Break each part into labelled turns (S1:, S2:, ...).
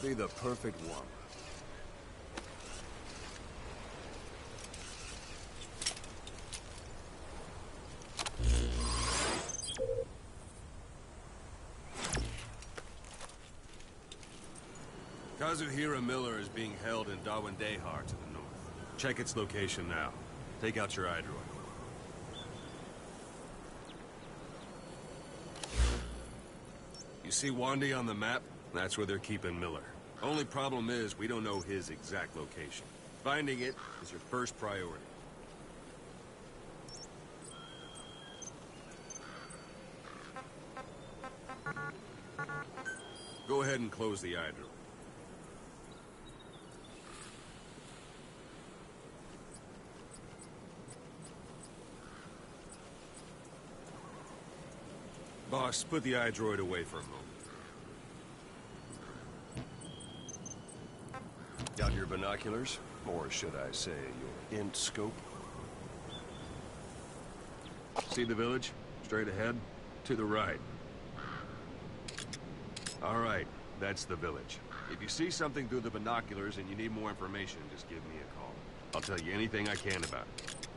S1: be the perfect one. Kazuhira Miller is being held in Dawandehar to the north. Check its location now. Take out your iDroid. You see Wandi on the map? That's where they're keeping Miller. Only problem is, we don't know his exact location. Finding it is your first priority. Go ahead and close the iDroid. Boss, put the iDroid away for a moment. Got your binoculars? Or should I say, your int scope? See the village? Straight ahead? To the right. All right, that's the village. If you see something through the binoculars and you need more information, just give me a call. I'll tell you anything I can about it.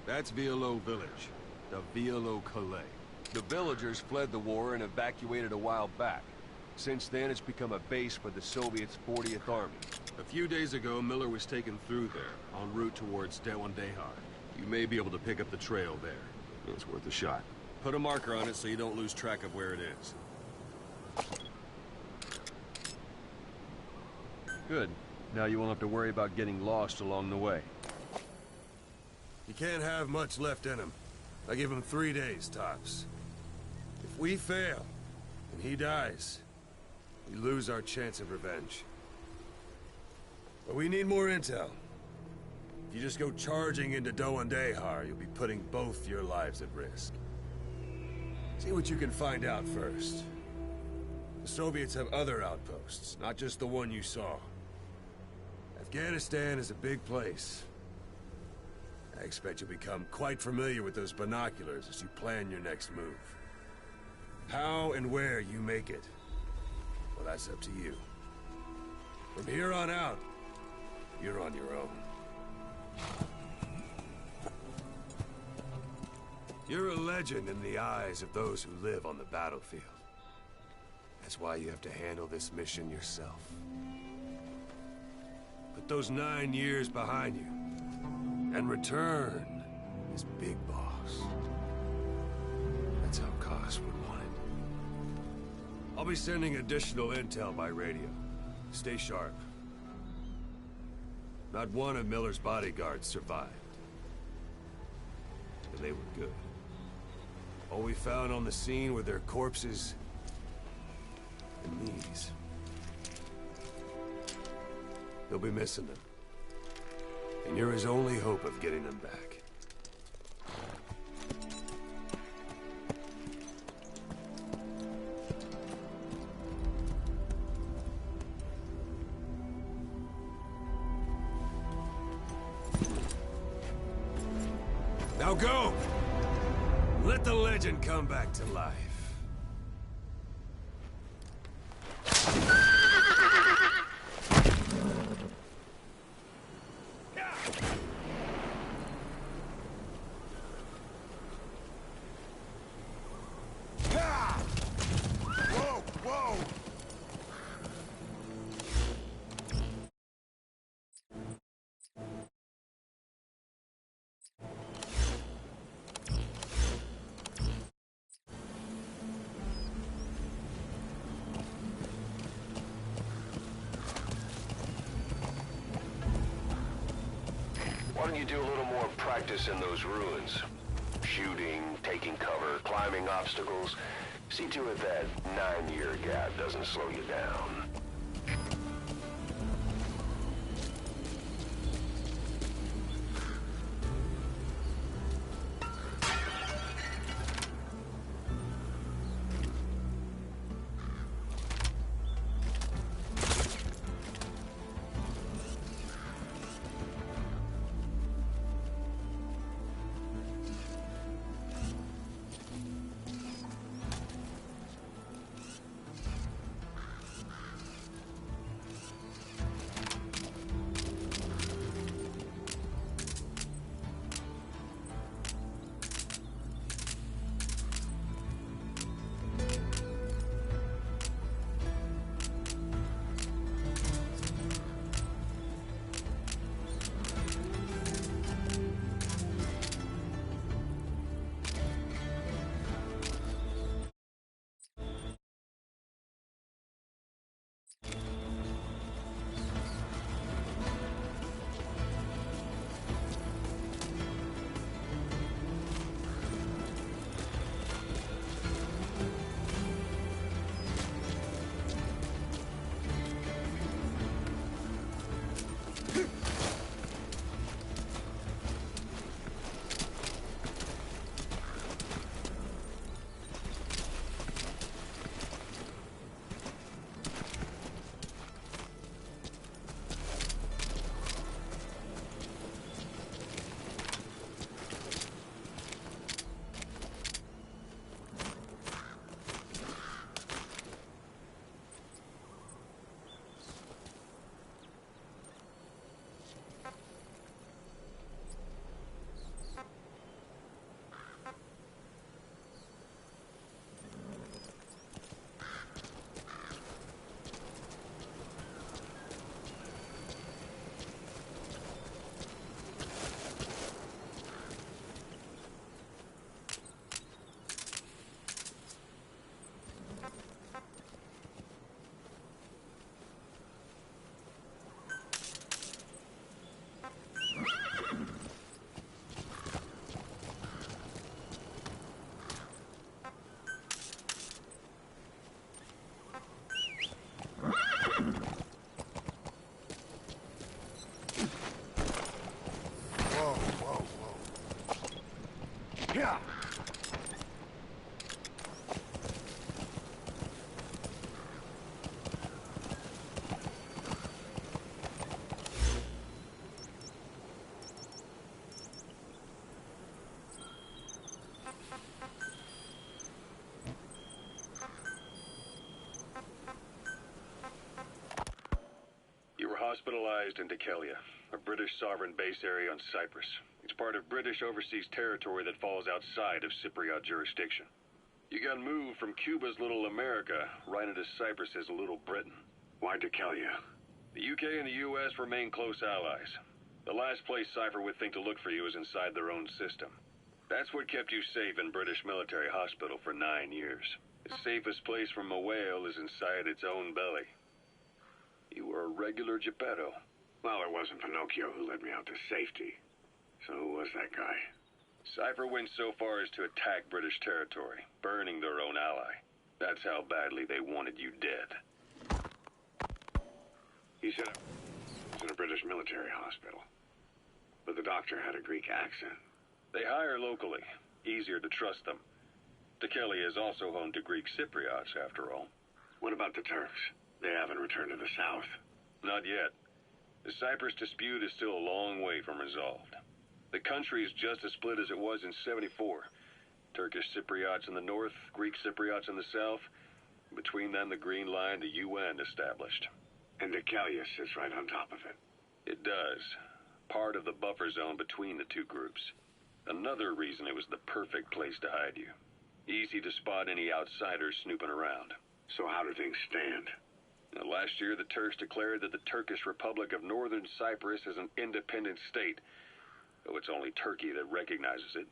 S1: That's Violo Village, the Violo Calais. The villagers fled the war and evacuated a while back. Since then, it's become a base for the Soviets' 40th Army. A few days ago, Miller was taken through there, en route towards Dawandehar. You may be able to pick up the trail there. It's worth a shot. Put a marker on it so you don't lose track of where it is. Good. Now you won't have to worry about getting lost along the way. You can't have much left in him. I give him 3 days, tops. If we fail, and he dies, we lose our chance of revenge. But we need more intel. If you just go charging into Dawandehar, you'll be putting both your lives at risk. See what you can find out first. The Soviets have other outposts, not just the one you saw. Afghanistan is a big place. I expect you'll become quite familiar with those binoculars as you plan your next move. How and where you make it, well, that's up to you. From here on out, you're on your own. You're a legend in the eyes of those who live on the battlefield. That's why you have to handle this mission yourself. Put those 9 years behind you, and return as Big Boss. That's how Koss would want it. I'll be sending additional intel by radio. Stay sharp. Not one of Miller's bodyguards survived. And they were good. All we found on the scene were their corpses and these. They'll be missing them. And you're his only hope of getting them back. Now go! Let the legend come back to life.
S2: Why don't you do a little more practice in those ruins? Shooting, taking cover, climbing obstacles. See to it that 9-year gap doesn't slow you down.
S3: Hospitalized in Dekelia, a British sovereign base area on Cyprus. It's part of British overseas territory that falls outside of Cypriot jurisdiction. You got moved from Cuba's Little America right into Cyprus's Little Britain. Why Dekelia? The UK and the US remain close allies. The last place Cypher would think to look for you is inside their own system. That's what kept you safe in British military hospital for 9 years. The safest place from a whale is inside its own belly. You were a regular Geppetto.
S4: Well, it wasn't Pinocchio who led me out to safety. So who was that guy?
S3: Cypher went so far as to attack British territory, burning their own ally. That's how badly they wanted you dead.
S4: He said I was in a British military hospital. But the doctor had a Greek accent.
S3: They hire locally. Easier to trust them. Dekelia is also home to Greek Cypriots, after all.
S4: What about the Turks? They haven't returned to the south.
S3: Not yet. The Cyprus dispute is still a long way from resolved. The country is just as split as it was in '74. Turkish Cypriots in the north, Greek Cypriots in the south. Between them, the Green Line, the UN established.
S4: And Dekelia sits right on top of it.
S3: It does. Part of the buffer zone between the two groups. Another reason it was the perfect place to hide you. Easy to spot any outsiders snooping around.
S4: So how do things stand?
S3: Now, last year, the Turks declared that the Turkish Republic of Northern Cyprus is an independent state, though it's only Turkey that recognizes it.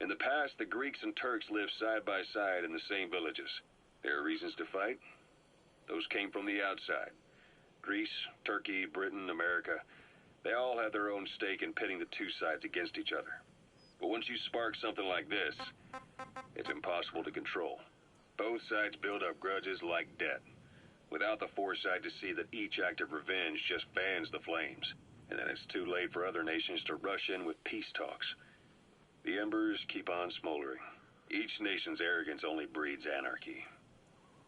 S3: In the past, the Greeks and Turks lived side by side in the same villages. There are reasons to fight. Those came from the outside. Greece, Turkey, Britain, America, they all had their own stake in pitting the two sides against each other. But once you spark something like this, it's impossible to control. Both sides build up grudges like debt, without the foresight to see that each act of revenge just fans the flames. And then it's too late for other nations to rush in with peace talks. The embers keep on smoldering. Each nation's arrogance only breeds anarchy.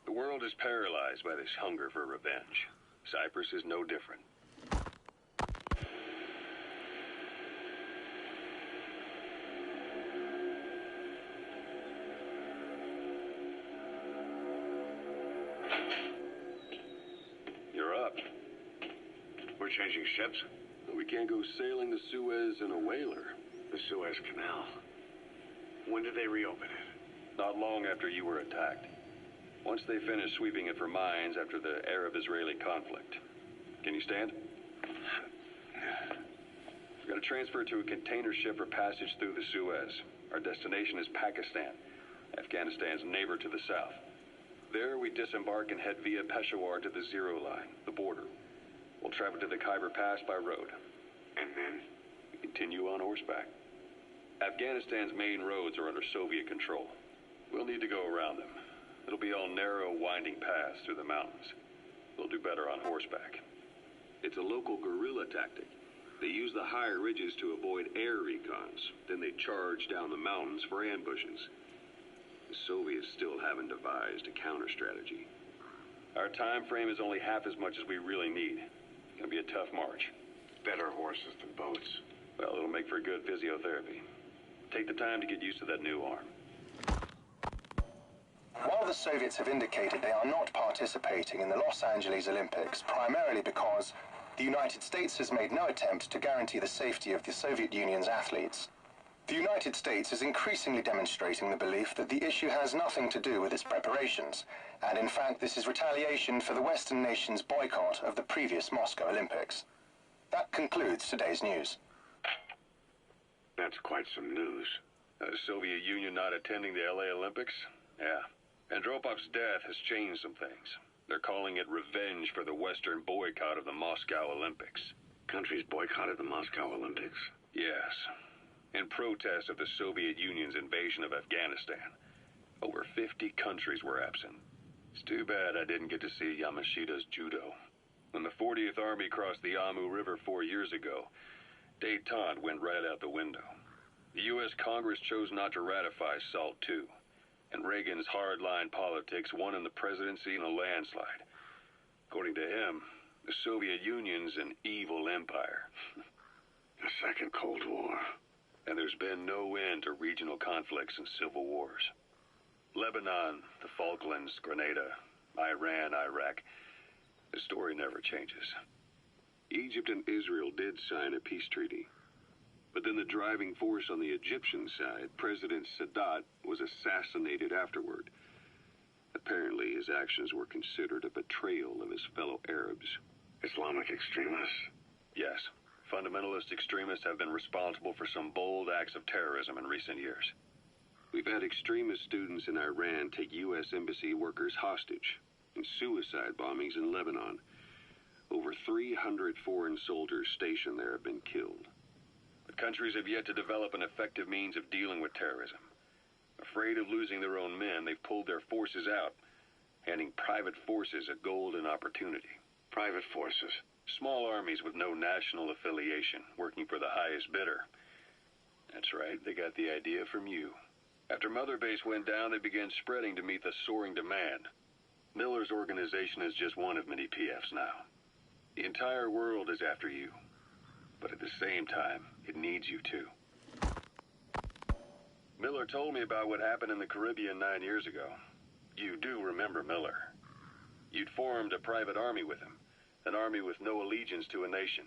S3: The world is paralyzed by this hunger for revenge. Cyprus is no different. You're up.
S4: We're changing ships?
S3: We can't go sailing the Suez in a whaler.
S4: The Suez Canal. When did they reopen it?
S3: Not long after you were attacked. Once they finished sweeping it for mines after the Arab-Israeli conflict. Can you stand? We've got to transfer to a container ship for passage through the Suez. Our destination is Pakistan, Afghanistan's neighbor to the south. There we disembark and head via Peshawar to the Zero Line, the border. We'll travel to the Khyber Pass by road.
S4: And then?
S3: We continue on horseback. Afghanistan's main roads are under Soviet control. We'll need to go around them. It'll be all narrow, winding paths through the mountains. We'll do better on horseback. It's a local guerrilla tactic. They use the higher ridges to avoid air recons. Then they charge down the mountains for ambushes. The Soviets still haven't devised a counter-strategy. Our time frame is only half as much as we really need. It's gonna be a tough march.
S4: Better horses than boats.
S3: Well, it'll make for good physiotherapy. Take the time to get used to that new arm.
S5: While the Soviets have indicated they are not participating in the Los Angeles Olympics, primarily because the United States has made no attempt to guarantee the safety of the Soviet Union's athletes, the United States is increasingly demonstrating the belief that the issue has nothing to do with its preparations, and in fact this is retaliation for the Western nation's boycott of the previous Moscow Olympics. That concludes today's news.
S4: That's quite some news.
S3: The Soviet Union not attending the LA Olympics? Yeah. Andropov's death has changed some things. They're calling it revenge for the Western boycott of the Moscow Olympics.
S4: Countries boycotted the Moscow Olympics?
S3: Yes. In protest of the Soviet Union's invasion of Afghanistan. Over 50 countries were absent. It's too bad I didn't get to see Yamashita's judo. When the 40th Army crossed the Amu River 4 years ago, détente went right out the window. The U.S. Congress chose not to ratify SALT II, and Reagan's hardline politics won him the presidency in a landslide. According to him, the Soviet Union's an evil empire.
S4: The Second Cold War.
S3: And there's been no end to regional conflicts and civil wars. Lebanon, the Falklands, Grenada, Iran, Iraq. The story never changes.
S4: Egypt and Israel did sign a peace treaty. But then the driving force on the Egyptian side, President Sadat, was assassinated afterward. Apparently, his actions were considered a betrayal of his fellow Arabs. Islamic extremists?
S3: Yes. Fundamentalist extremists have been responsible for some bold acts of terrorism in recent years.
S4: We've had extremist students in Iran take U.S. embassy workers hostage, and suicide bombings in Lebanon. Over 300 foreign soldiers stationed there have been killed.
S3: But countries have yet to develop an effective means of dealing with terrorism. Afraid of losing their own men, they've pulled their forces out, handing private forces a golden opportunity.
S4: Private forces?
S3: Small armies with no national affiliation, working for the highest bidder. That's right, they got the idea from you. After Mother Base went down, they began spreading to meet the soaring demand. Miller's organization is just one of many PFs now. The entire world is after you. But at the same time, it needs you too. Miller told me about what happened in the Caribbean 9 years ago. You do remember Miller. You'd formed a private army with him. An army with no allegiance to a nation.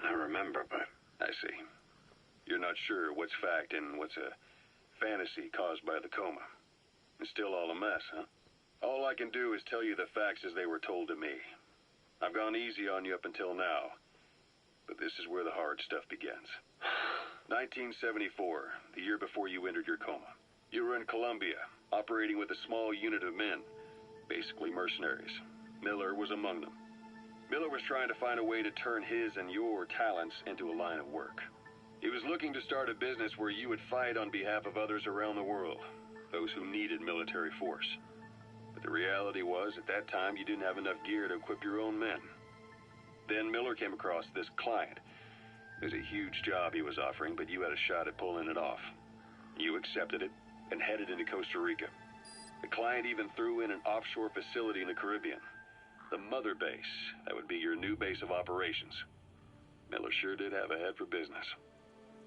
S4: I remember, but...
S3: I see. You're not sure what's fact and what's a fantasy caused by the coma. It's still all a mess, huh? All I can do is tell you the facts as they were told to me. I've gone easy on you up until now, but this is where the hard stuff begins. 1974, the year before you entered your coma. You were in Colombia, operating with a small unit of men, basically mercenaries. Miller was among them. Miller was trying to find a way to turn his and your talents into a line of work. He was looking to start a business where you would fight on behalf of others around the world, those who needed military force. But the reality was, at that time, you didn't have enough gear to equip your own men. Then Miller came across this client. It was a huge job he was offering, but you had a shot at pulling it off. You accepted it and headed into Costa Rica. The client even threw in an offshore facility in the Caribbean. The Mother Base, that would be your new base of operations. Miller sure did have a head for business.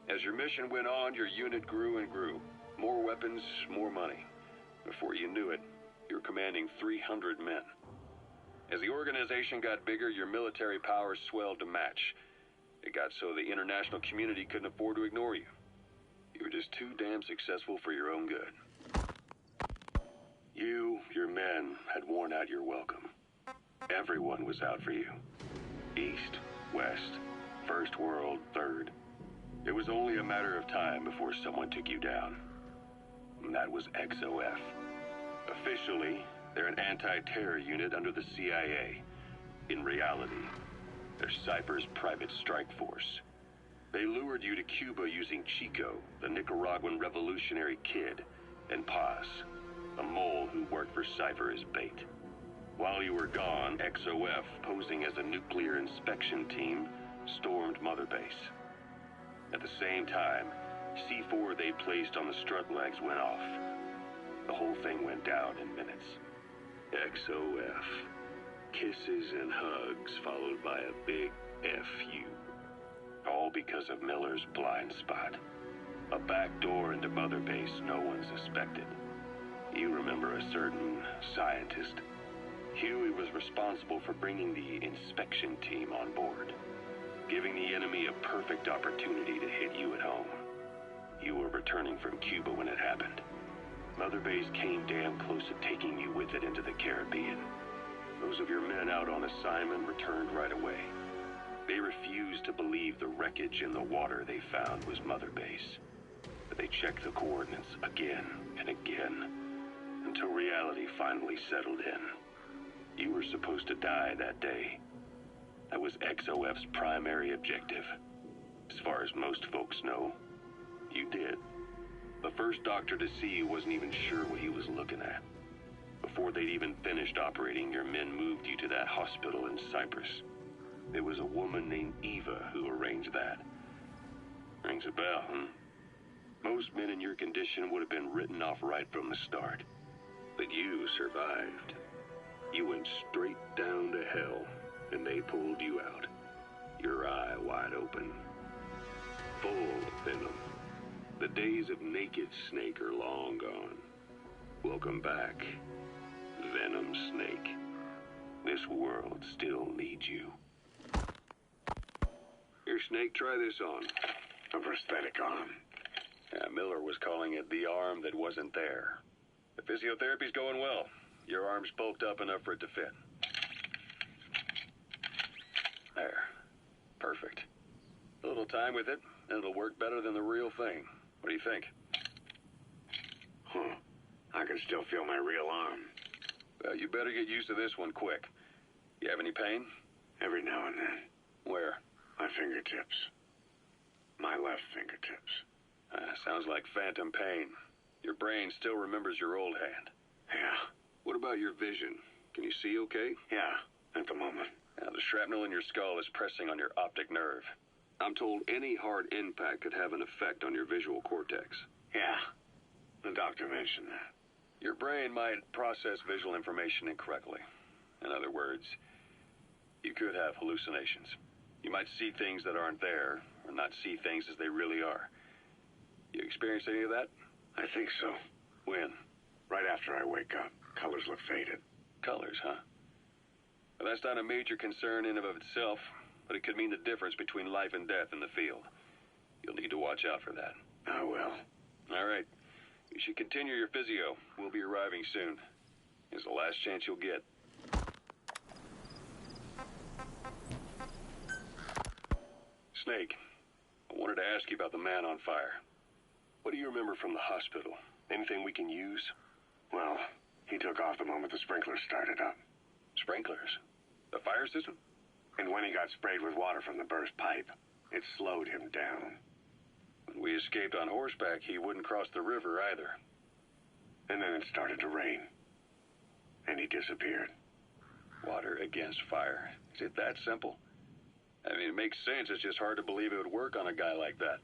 S3: As your mission went on, your unit grew and grew. More weapons, more money. Before you knew it, you were commanding 300 men. As the organization got bigger, your military powers swelled to match. It got so the international community couldn't afford to ignore you. You were just too damn successful for your own good.
S4: You, your men, had worn out your welcome. Everyone was out for you. East, West, First World, Third. It was only a matter of time before someone took you down. And that was XOF. Officially, they're an anti-terror unit under the CIA. In reality, they're Cypher's private strike force. They lured you to Cuba using Chico, the Nicaraguan revolutionary kid, and Paz, a mole who worked for Cypher as bait. While you were gone, XOF, posing as a nuclear inspection team, stormed Mother Base. At the same time, C4 they placed on the strut legs went off. The whole thing went down in minutes. XOF. Kisses and hugs followed by a big FU. All because of Miller's blind spot. A back door into Mother Base no one suspected. You remember a certain scientist. Huey was responsible for bringing the inspection team on board, giving the enemy a perfect opportunity to hit you at home. You were returning from Cuba when it happened. Mother Base came damn close to taking you with it into the Caribbean. Those of your men out on assignment returned right away. They refused to believe the wreckage in the water they found was Mother Base. But they checked the coordinates again and again, until reality finally settled in. You were supposed to die that day. That was XOF's primary objective. As far as most folks know, you did. The first doctor to see you wasn't even sure what he was looking at. Before they'd even finished operating, your men moved you to that hospital in Cyprus. It was a woman named Eva who arranged that. Rings a bell, huh? Most men in your condition would have been written off right from the start. But you survived. You went straight down to hell, and they pulled you out. Your eye wide open. Full of venom. The days of naked Snake are long gone. Welcome back, Venom Snake. This world still needs you.
S3: Here, Snake, try this on.
S4: A prosthetic arm.
S3: Yeah, Miller was calling it the arm that wasn't there. The physiotherapy's going well. Your arm's bulked up enough for it to fit. There. Perfect. A little time with it, and it'll work better than the real thing. What do you think?
S4: Huh. I can still feel my real arm.
S3: Well, you better get used to this one quick. You have any pain?
S4: Every now and then.
S3: Where?
S4: My fingertips. My left fingertips.
S3: Sounds like phantom pain. Your brain still remembers your old hand.
S4: Yeah.
S3: What about your vision? Can you see okay?
S4: Yeah, at the moment.
S3: Now, the shrapnel in your skull is pressing on your optic nerve. I'm told any hard impact could have an effect on your visual cortex.
S4: Yeah. The doctor mentioned that.
S3: Your brain might process visual information incorrectly. In other words, you could have hallucinations. You might see things that aren't there, or not see things as they really are. You experienced any of that?
S4: I think so.
S3: When?
S4: Right after I wake up. Colors look faded.
S3: Colors, huh? Well, that's not a major concern in and of itself, but it could mean the difference between life and death in the field. You'll need to watch out for that.
S4: I will.
S3: All right. You should continue your physio. We'll be arriving soon. It's the last chance you'll get. Snake, I wanted to ask you about the man on fire. What do you remember from the hospital? Anything we can use?
S4: Well, he took off the moment the sprinklers started up.
S3: Sprinklers? The fire system?
S4: And when he got sprayed with water from the burst pipe, it slowed him down.
S3: When we escaped on horseback, he wouldn't cross the river either.
S4: And then it started to rain. And he disappeared.
S3: Water against fire. Is it that simple? I mean, it makes sense. It's just hard to believe it would work on a guy like that.